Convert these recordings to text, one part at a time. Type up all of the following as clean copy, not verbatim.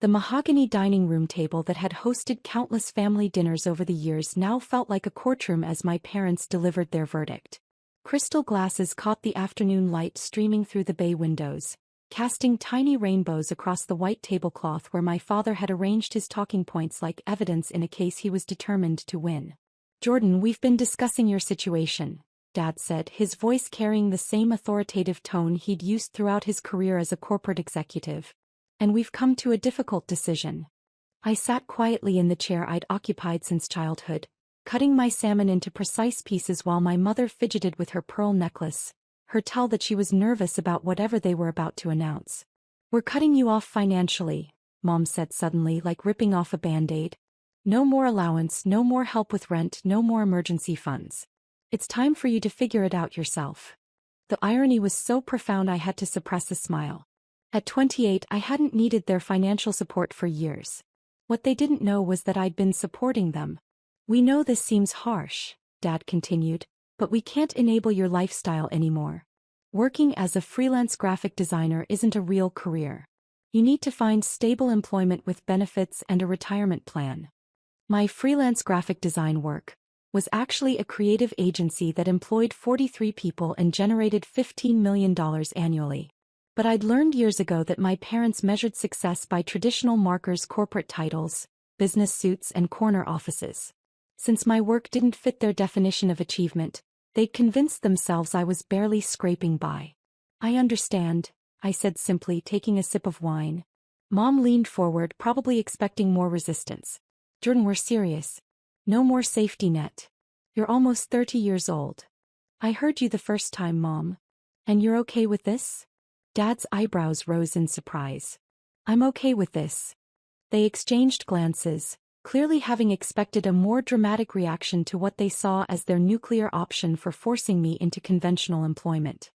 The mahogany dining room table that had hosted countless family dinners over the years now felt like a courtroom as my parents delivered their verdict. Crystal glasses caught the afternoon light streaming through the bay windows, casting tiny rainbows across the white tablecloth where my father had arranged his talking points like evidence in a case he was determined to win. "Jordan, we've been discussing your situation," Dad said, his voice carrying the same authoritative tone he'd used throughout his career as a corporate executive. "And we've come to a difficult decision." I sat quietly in the chair I'd occupied since childhood, cutting my salmon into precise pieces while my mother fidgeted with her pearl necklace, her tell that she was nervous about whatever they were about to announce. "We're cutting you off financially," Mom said suddenly, like ripping off a band-aid. "No more allowance, no more help with rent, no more emergency funds. It's time for you to figure it out yourself." The irony was so profound I had to suppress a smile. At 28, I hadn't needed their financial support for years. What they didn't know was that I'd been supporting them. "We know this seems harsh," Dad continued, "but we can't enable your lifestyle anymore. Working as a freelance graphic designer isn't a real career. You need to find stable employment with benefits and a retirement plan." My freelance graphic design work was actually a creative agency that employed 43 people and generated $15 million annually. But I'd learned years ago that my parents measured success by traditional markers: corporate titles, business suits, and corner offices. Since my work didn't fit their definition of achievement, they'd convinced themselves I was barely scraping by. "I understand," I said simply, taking a sip of wine. Mom leaned forward, probably expecting more resistance. "Jordan, we're serious. No more safety net. You're almost 30 years old." "I heard you the first time, Mom. And you're okay with this?" Dad's eyebrows rose in surprise. "I'm okay with this." They exchanged glances, clearly having expected a more dramatic reaction to what they saw as their nuclear option for forcing me into conventional employment.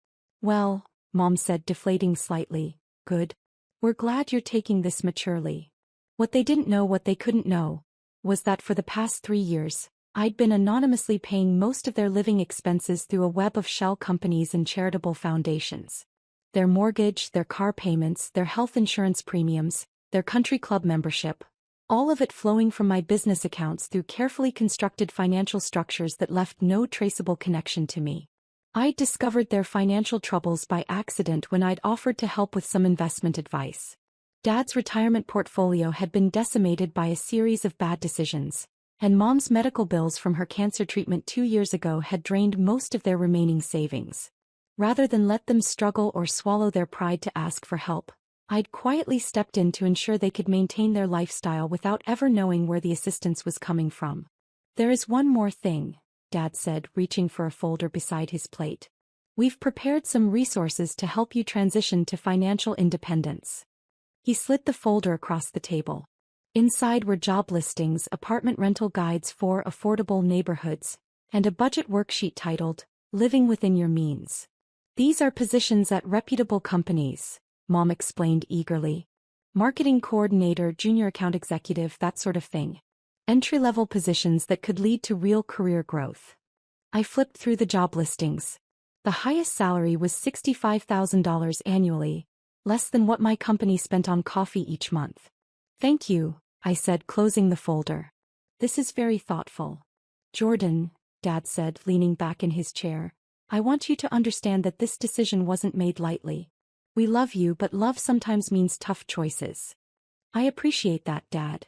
"Well," Mom said, deflating slightly, "good. We're glad you're taking this maturely." What they didn't know, what they couldn't know, was that for the past 3 years, I'd been anonymously paying most of their living expenses through a web of shell companies and charitable foundations. Their mortgage, their car payments, their health insurance premiums, their country club membership, all of it flowing from my business accounts through carefully constructed financial structures that left no traceable connection to me. I'd discovered their financial troubles by accident when I'd offered to help with some investment advice. Dad's retirement portfolio had been decimated by a series of bad decisions, and Mom's medical bills from her cancer treatment 2 years ago had drained most of their remaining savings. Rather than let them struggle or swallow their pride to ask for help, I'd quietly stepped in to ensure they could maintain their lifestyle without ever knowing where the assistance was coming from. "There is one more thing," Dad said, reaching for a folder beside his plate. "We've prepared some resources to help you transition to financial independence." He slid the folder across the table. Inside were job listings, apartment rental guides for affordable neighborhoods, and a budget worksheet titled, "Living Within Your Means." "These are positions at reputable companies," Mom explained eagerly. "Marketing coordinator, junior account executive, that sort of thing. Entry-level positions that could lead to real career growth." I flipped through the job listings. The highest salary was $65,000 annually, less than what my company spent on coffee each month. "Thank you," I said, closing the folder. "This is very thoughtful." "Jordan," Dad said, leaning back in his chair, "I want you to understand that this decision wasn't made lightly. We love you, but love sometimes means tough choices." "I appreciate that, Dad.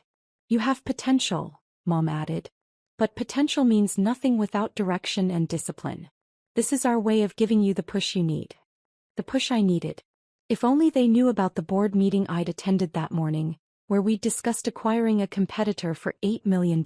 You have potential," Mom added. "But potential means nothing without direction and discipline. This is our way of giving you the push you need." The push I needed. If only they knew about the board meeting I'd attended that morning, where we discussed acquiring a competitor for $8 million.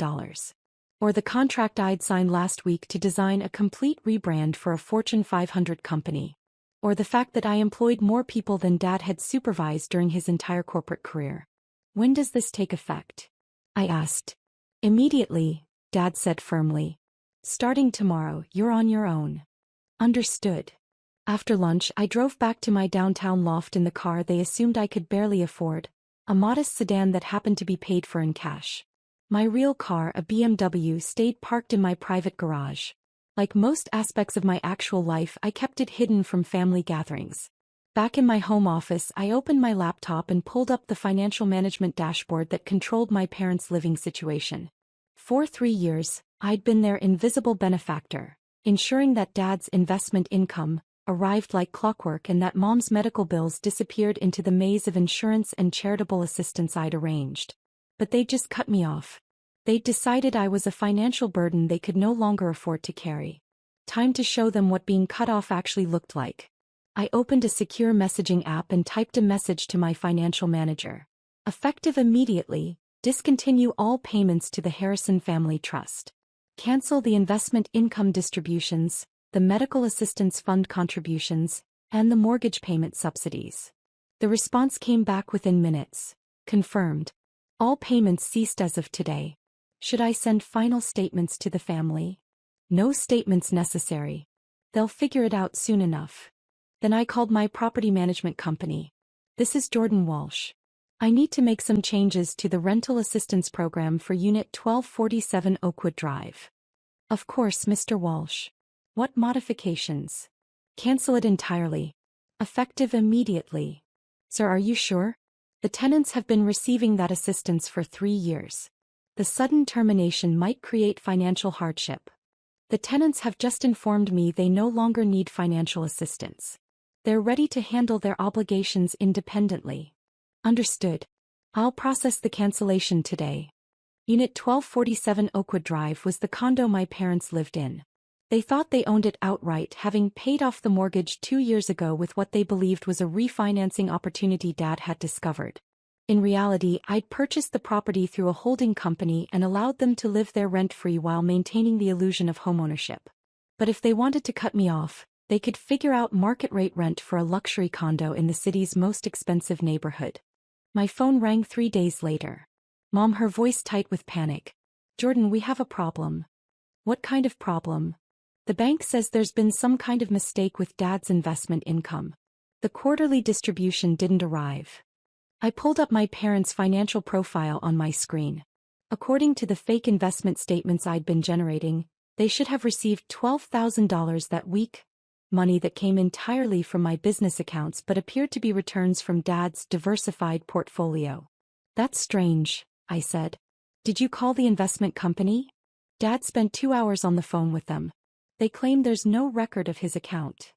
Or the contract I'd signed last week to design a complete rebrand for a Fortune 500 company. Or the fact that I employed more people than Dad had supervised during his entire corporate career. "When does this take effect?" I asked. "Immediately," Dad said firmly. "Starting tomorrow, you're on your own." "Understood." After lunch, I drove back to my downtown loft in the car they assumed I could barely afford, a modest sedan that happened to be paid for in cash. My real car, a BMW, stayed parked in my private garage. Like most aspects of my actual life, I kept it hidden from family gatherings. Back in my home office, I opened my laptop and pulled up the financial management dashboard that controlled my parents' living situation. For 3 years, I'd been their invisible benefactor, ensuring that Dad's investment income arrived like clockwork and that Mom's medical bills disappeared into the maze of insurance and charitable assistance I'd arranged. But they'd just cut me off. They'd decided I was a financial burden they could no longer afford to carry. Time to show them what being cut off actually looked like. I opened a secure messaging app and typed a message to my financial manager. Effective immediately, discontinue all payments to the Harrison Family Trust. Cancel the investment income distributions, the medical assistance fund contributions, and the mortgage payment subsidies. The response came back within minutes. Confirmed. All payments ceased as of today. Should I send final statements to the family? No statements necessary. They'll figure it out soon enough. Then I called my property management company. This is Jordan Walsh. I need to make some changes to the rental assistance program for Unit 1247 Oakwood Drive. Of course, Mr. Walsh. What modifications? Cancel it entirely. Effective immediately. Sir, are you sure? The tenants have been receiving that assistance for 3 years. The sudden termination might create financial hardship. The tenants have just informed me they no longer need financial assistance. They're ready to handle their obligations independently. Understood. I'll process the cancellation today. Unit 1247 Oakwood Drive was the condo my parents lived in. They thought they owned it outright, having paid off the mortgage 2 years ago with what they believed was a refinancing opportunity Dad had discovered. In reality, I'd purchased the property through a holding company and allowed them to live there rent-free while maintaining the illusion of homeownership. But if they wanted to cut me off, they could figure out market-rate rent for a luxury condo in the city's most expensive neighborhood. My phone rang 3 days later. Mom, her voice tight with panic. Jordan, we have a problem. What kind of problem? The bank says there's been some kind of mistake with Dad's investment income. The quarterly distribution didn't arrive. I pulled up my parents' financial profile on my screen. According to the fake investment statements I'd been generating, they should have received $12,000 that week. Money that came entirely from my business accounts but appeared to be returns from Dad's diversified portfolio. That's strange, I said. Did you call the investment company? Dad spent 2 hours on the phone with them. They claim there's no record of his account.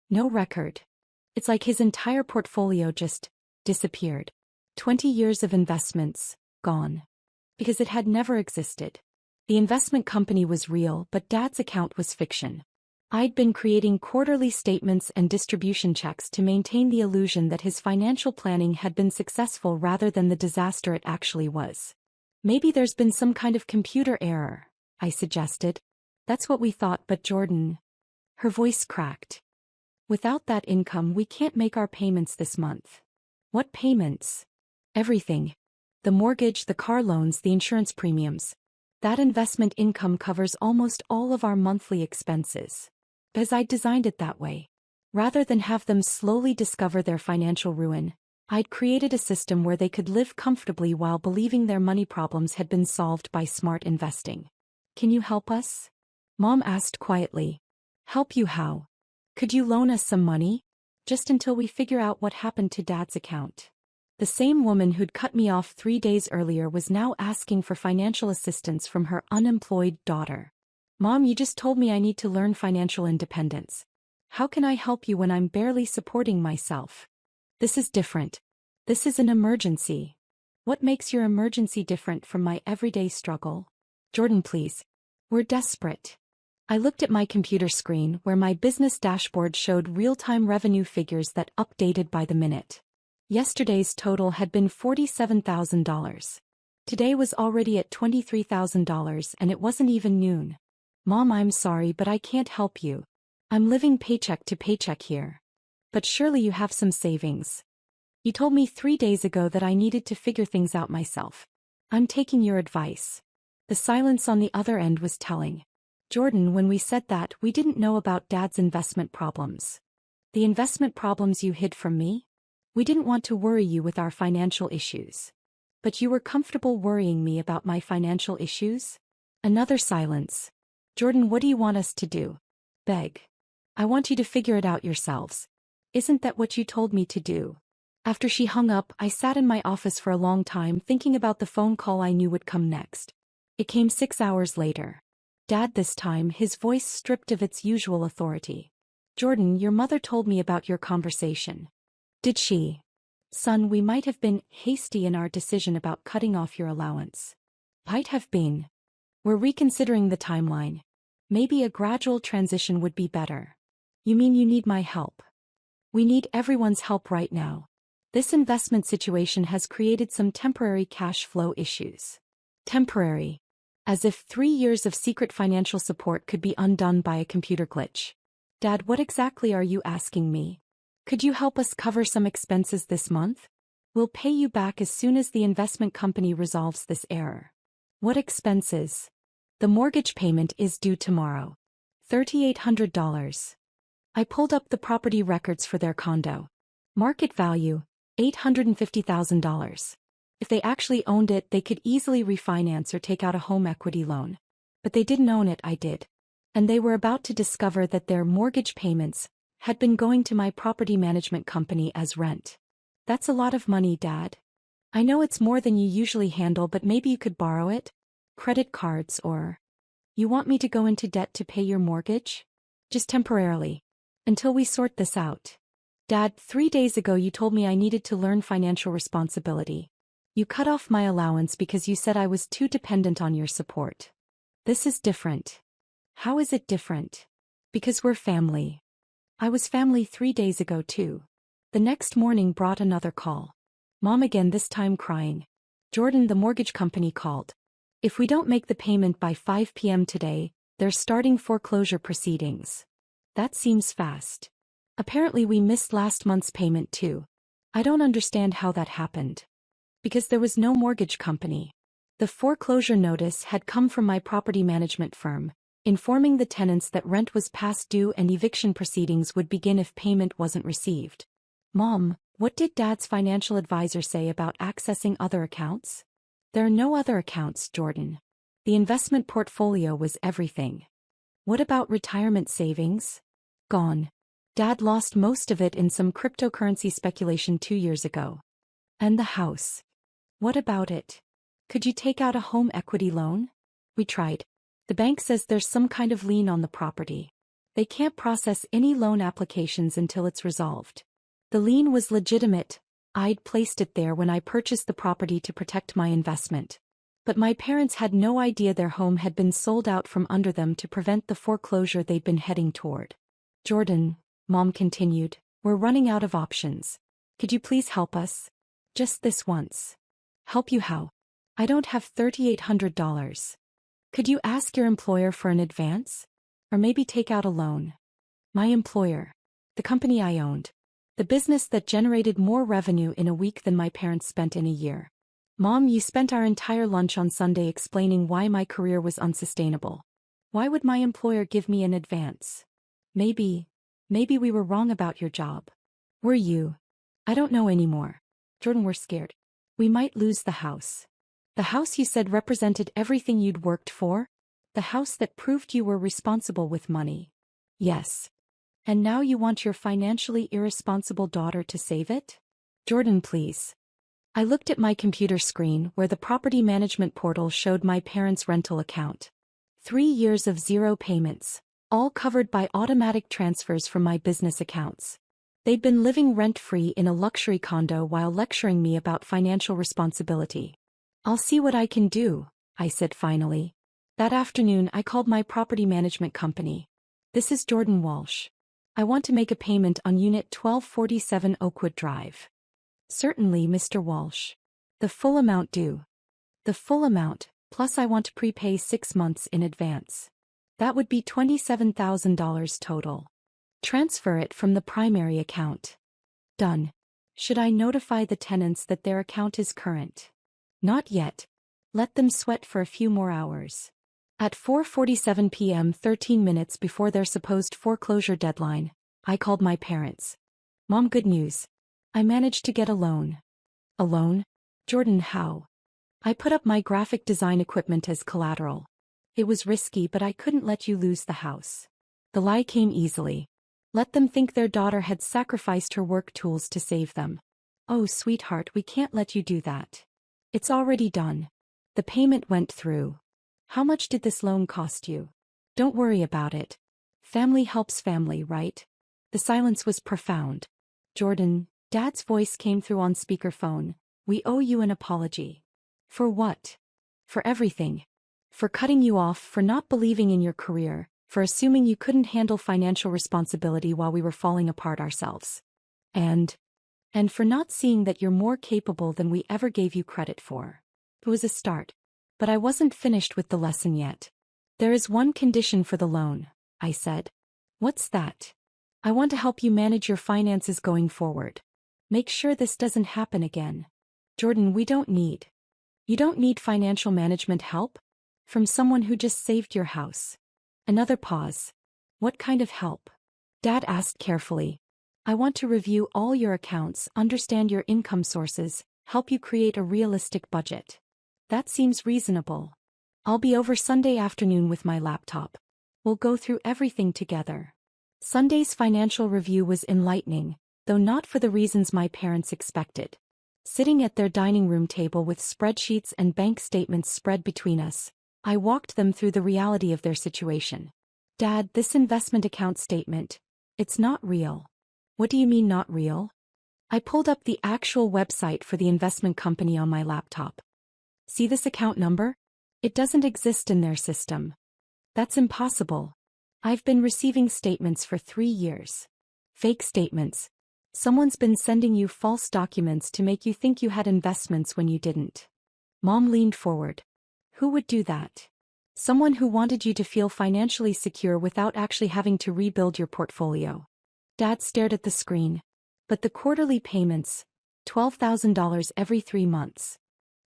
No record. It's like his entire portfolio just disappeared. 20 years of investments, gone. Because it had never existed. The investment company was real, but Dad's account was fiction. I'd been creating quarterly statements and distribution checks to maintain the illusion that his financial planning had been successful rather than the disaster it actually was. Maybe there's been some kind of computer error, I suggested. That's what we thought, but Jordan. Her voice cracked. Without that income, we can't make our payments this month. What payments? Everything. The mortgage, the car loans, the insurance premiums. That investment income covers almost all of our monthly expenses. Because I designed it that way. Rather than have them slowly discover their financial ruin, I'd created a system where they could live comfortably while believing their money problems had been solved by smart investing. Can you help us? Mom asked quietly. Help you how? Could you loan us some money? Just until we figure out what happened to Dad's account. The same woman who'd cut me off 3 days earlier was now asking for financial assistance from her unemployed daughter. Mom, you just told me I need to learn financial independence. How can I help you when I'm barely supporting myself? This is different. This is an emergency. What makes your emergency different from my everyday struggle? Jordan, please. We're desperate. I looked at my computer screen where my business dashboard showed real-time revenue figures that updated by the minute. Yesterday's total had been $47,000. Today was already at $23,000 and it wasn't even noon. Mom, I'm sorry, but I can't help you. I'm living paycheck to paycheck here. But surely you have some savings. You told me 3 days ago that I needed to figure things out myself. I'm taking your advice. The silence on the other end was telling. Jordan, when we said that, we didn't know about Dad's investment problems. The investment problems you hid from me? We didn't want to worry you with our financial issues. But you were comfortable worrying me about my financial issues? Another silence. Jordan, what do you want us to do? Beg. I want you to figure it out yourselves. Isn't that what you told me to do? After she hung up, I sat in my office for a long time thinking about the phone call I knew would come next. It came 6 hours later. Dad this time, his voice stripped of its usual authority. Jordan, your mother told me about your conversation. Did she? Son, we might have been hasty in our decision about cutting off your allowance. Might have been. We're reconsidering the timeline. Maybe a gradual transition would be better. You mean you need my help? We need everyone's help right now. This investment situation has created some temporary cash flow issues. Temporary. As if 3 years of secret financial support could be undone by a computer glitch. Dad, what exactly are you asking me? Could you help us cover some expenses this month? We'll pay you back as soon as the investment company resolves this error. What expenses? The mortgage payment is due tomorrow. $3,800. I pulled up the property records for their condo. Market value, $850,000. If they actually owned it, they could easily refinance or take out a home equity loan. But they didn't own it, I did. And they were about to discover that their mortgage payments had been going to my property management company as rent. That's a lot of money, Dad. I know it's more than you usually handle, but maybe you could borrow it? Credit cards or... You want me to go into debt to pay your mortgage? Just temporarily. Until we sort this out. Dad, 3 days ago you told me I needed to learn financial responsibility. You cut off my allowance because you said I was too dependent on your support. This is different. How is it different? Because we're family. I was family 3 days ago too. The next morning brought another call. Mom again, this time crying. Jordan, the mortgage company called. If we don't make the payment by 5 p.m. today, they're starting foreclosure proceedings. That seems fast. Apparently we missed last month's payment too. I don't understand how that happened. Because there was no mortgage company. The foreclosure notice had come from my property management firm, informing the tenants that rent was past due and eviction proceedings would begin if payment wasn't received. Mom, what did Dad's financial advisor say about accessing other accounts? There are no other accounts, Jordan. The investment portfolio was everything. What about retirement savings? Gone. Dad lost most of it in some cryptocurrency speculation 2 years ago. And the house. What about it? Could you take out a home equity loan? We tried. The bank says there's some kind of lien on the property. They can't process any loan applications until it's resolved. The lien was legitimate. I'd placed it there when I purchased the property to protect my investment. But my parents had no idea their home had been sold out from under them to prevent the foreclosure they'd been heading toward. Jordan, Mom continued, we're running out of options. Could you please help us? Just this once. Help you how? I don't have $3,800. Could you ask your employer for an advance? Or maybe take out a loan? My employer. The company I owned. The business that generated more revenue in a week than my parents spent in a year. Mom, you spent our entire lunch on Sunday explaining why my career was unsustainable. Why would my employer give me an advance? Maybe we were wrong about your job. Were you? I don't know anymore. Jordan, we're scared. We might lose the house. The house you said represented everything you'd worked for? The house that proved you were responsible with money. Yes. And now you want your financially irresponsible daughter to save it? Jordan, please. I looked at my computer screen where the property management portal showed my parents' rental account. 3 years of zero payments, all covered by automatic transfers from my business accounts. They'd been living rent-free in a luxury condo while lecturing me about financial responsibility. I'll see what I can do, I said finally. That afternoon I called my property management company. This is Jordan Walsh. I want to make a payment on Unit 1247 Oakwood Drive. Certainly, Mr. Walsh. The full amount due. The full amount, plus I want to prepay 6 months in advance. That would be $27,000 total. Transfer it from the primary account. Done. Should I notify the tenants that their account is current? Not yet. Let them sweat for a few more hours. At 4:47 p.m., 13 minutes before their supposed foreclosure deadline, I called my parents. Mom, good news. I managed to get a loan. A loan? Jordan, how? I put up my graphic design equipment as collateral. It was risky, but I couldn't let you lose the house. The lie came easily. Let them think their daughter had sacrificed her work tools to save them. Oh, sweetheart, we can't let you do that. It's already done. The payment went through. How much did this loan cost you? Don't worry about it. Family helps family, right? The silence was profound. Jordan, Dad's voice came through on speakerphone. We owe you an apology. For what? For everything. For cutting you off, for not believing in your career, for assuming you couldn't handle financial responsibility while we were falling apart ourselves. And for not seeing that you're more capable than we ever gave you credit for. It was a start. But I wasn't finished with the lesson yet. There is one condition for the loan, I said. What's that? I want to help you manage your finances going forward. Make sure this doesn't happen again. Jordan, you don't need financial management help? From someone who just saved your house. Another pause. What kind of help? Dad asked carefully. I want to review all your accounts, understand your income sources, help you create a realistic budget. That seems reasonable. I'll be over Sunday afternoon with my laptop. We'll go through everything together. Sunday's financial review was enlightening, though not for the reasons my parents expected. Sitting at their dining room table with spreadsheets and bank statements spread between us, I walked them through the reality of their situation. Dad, this investment account statement, it's not real. What do you mean not real? I pulled up the actual website for the investment company on my laptop. See this account number? It doesn't exist in their system. That's impossible. I've been receiving statements for 3 years. Fake statements. Someone's been sending you false documents to make you think you had investments when you didn't. Mom leaned forward. Who would do that? Someone who wanted you to feel financially secure without actually having to rebuild your portfolio. Dad stared at the screen. But the quarterly payments, $12,000 every 3 months.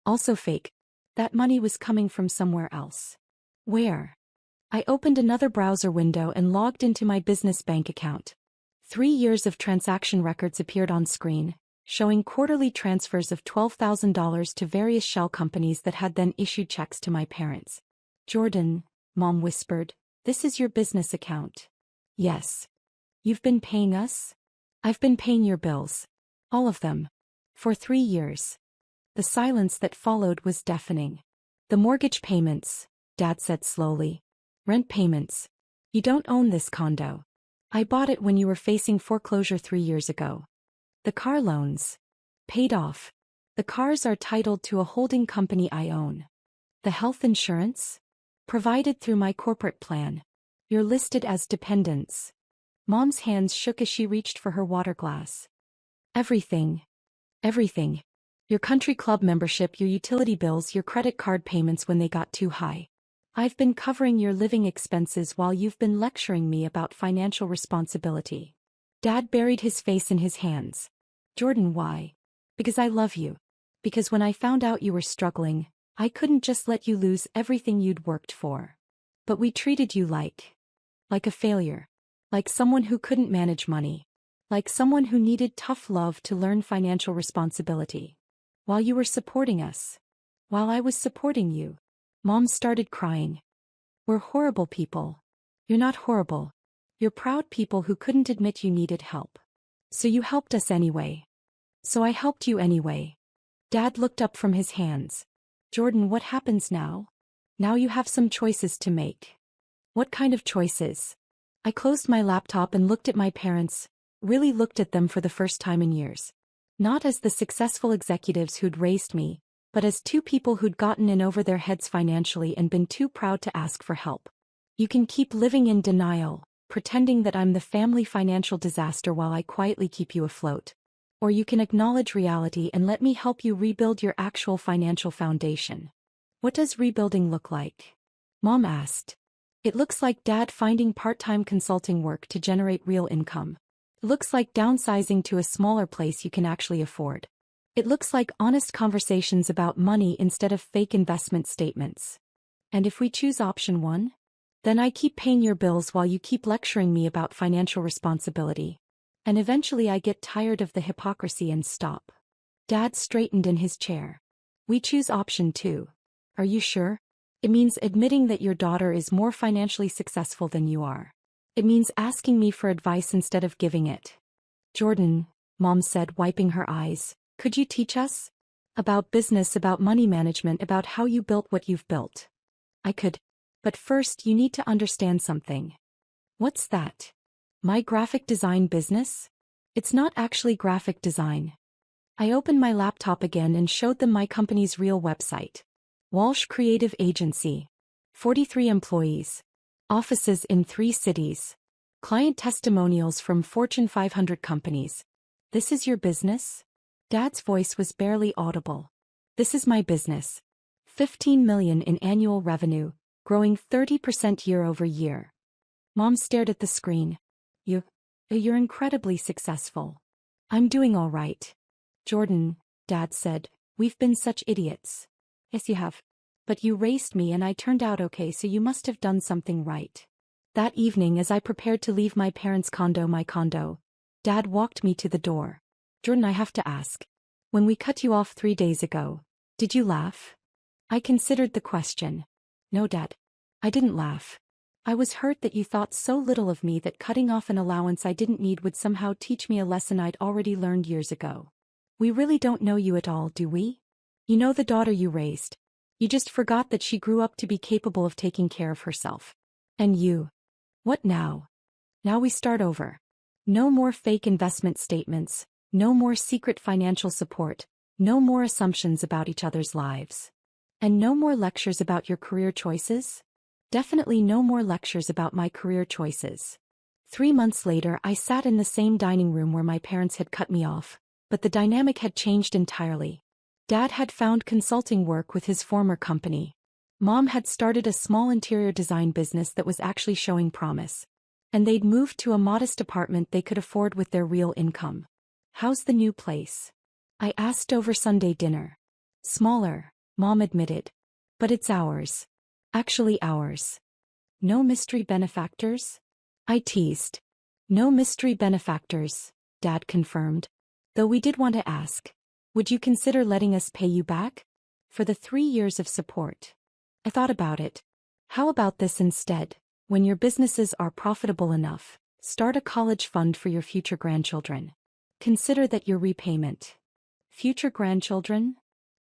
Also fake. That money was coming from somewhere else. Where? I opened another browser window and logged into my business bank account. 3 years of transaction records appeared on screen, showing quarterly transfers of $12,000 to various shell companies that had then issued checks to my parents. Jordan, Mom whispered, this is your business account. Yes. You've been paying us? I've been paying your bills. All of them. For 3 years. The silence that followed was deafening. The mortgage payments, Dad said slowly. Rent payments. You don't own this condo. I bought it when you were facing foreclosure 3 years ago. The car loans. Paid off. The cars are titled to a holding company I own. The health insurance? Provided through my corporate plan. You're listed as dependents. Mom's hands shook as she reached for her water glass. Everything. Everything. Your country club membership, your utility bills, your credit card payments when they got too high. I've been covering your living expenses while you've been lecturing me about financial responsibility. Dad buried his face in his hands. Jordan, why? Because I love you. Because when I found out you were struggling, I couldn't just let you lose everything you'd worked for. But we treated you like a failure. Like someone who couldn't manage money. Like someone who needed tough love to learn financial responsibility. While you were supporting us. While I was supporting you. Mom started crying. We're horrible people. You're not horrible. You're proud people who couldn't admit you needed help. So you helped us anyway. So I helped you anyway. Dad looked up from his hands. Jordan, what happens now? Now you have some choices to make. What kind of choices? I closed my laptop and looked at my parents, really looked at them for the first time in years. Not as the successful executives who'd raised me, but as 2 people who'd gotten in over their heads financially and been too proud to ask for help. You can keep living in denial, pretending that I'm the family financial disaster while I quietly keep you afloat. Or you can acknowledge reality and let me help you rebuild your actual financial foundation. What does rebuilding look like? Mom asked. It looks like Dad finding part-time consulting work to generate real income. It looks like downsizing to a smaller place you can actually afford. It looks like honest conversations about money instead of fake investment statements. And if we choose option 1? Then I keep paying your bills while you keep lecturing me about financial responsibility. And eventually I get tired of the hypocrisy and stop. Dad straightened in his chair. We choose option 2. Are you sure? It means admitting that your daughter is more financially successful than you are. It means asking me for advice instead of giving it. Jordan, Mom said, wiping her eyes, could you teach us? About business, about money management, about how you built what you've built. I could. But first you need to understand something. What's that? My graphic design business? It's not actually graphic design. I opened my laptop again and showed them my company's real website. Walsh Creative Agency. 43 employees. Offices in 3 cities. Client testimonials from Fortune 500 companies. This is your business? Dad's voice was barely audible. This is my business. 15 million in annual revenue, growing 30% year over year. Mom stared at the screen. You're incredibly successful. I'm doing all right. Jordan, Dad said, we've been such idiots. Yes, you have. But you raised me and I turned out okay, so you must have done something right. That evening, as I prepared to leave my parents' condo, my condo, Dad walked me to the door. Jordan, I have to ask. When we cut you off 3 days ago, did you laugh? I considered the question. No, Dad. I didn't laugh. I was hurt that you thought so little of me that cutting off an allowance I didn't need would somehow teach me a lesson I'd already learned years ago. We really don't know you at all, do we? You know the daughter you raised. You just forgot that she grew up to be capable of taking care of herself. And you. What now? Now we start over. No more fake investment statements, no more secret financial support, no more assumptions about each other's lives. And no more lectures about your career choices? Definitely no more lectures about my career choices. 3 months later, I sat in the same dining room where my parents had cut me off, but the dynamic had changed entirely. Dad had found consulting work with his former company. Mom had started a small interior design business that was actually showing promise. And they'd moved to a modest apartment they could afford with their real income. How's the new place? I asked over Sunday dinner. Smaller, Mom admitted. But it's ours. Actually ours. No mystery benefactors? I teased. No mystery benefactors, Dad confirmed. Though we did want to ask. Would you consider letting us pay you back? For the 3 years of support. I thought about it. How about this instead? When your businesses are profitable enough, start a college fund for your future grandchildren. Consider that your repayment. Future grandchildren?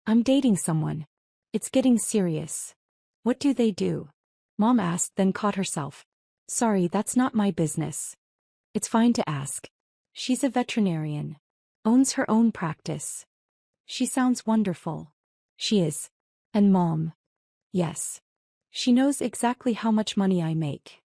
I'm dating someone. It's getting serious. What do they do? Mom asked, then caught herself. Sorry, that's not my business. It's fine to ask. She's a veterinarian. Owns her own practice. She sounds wonderful. She is. And Mom. Yes. She knows exactly how much money I make.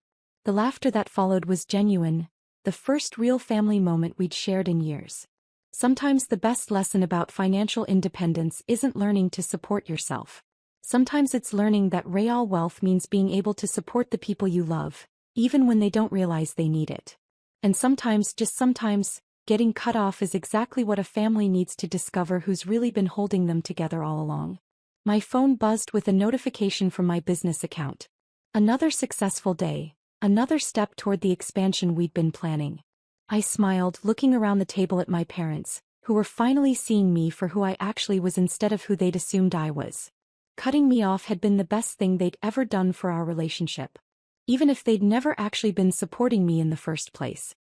The laughter that followed was genuine, the first real family moment we'd shared in years. Sometimes the best lesson about financial independence isn't learning to support yourself. Sometimes it's learning that real wealth means being able to support the people you love, even when they don't realize they need it. And sometimes, just sometimes, getting cut off is exactly what a family needs to discover who's really been holding them together all along. My phone buzzed with a notification from my business account. Another successful day, another step toward the expansion we'd been planning. I smiled, looking around the table at my parents, who were finally seeing me for who I actually was instead of who they'd assumed I was. Cutting me off had been the best thing they'd ever done for our relationship. Even if they'd never actually been supporting me in the first place.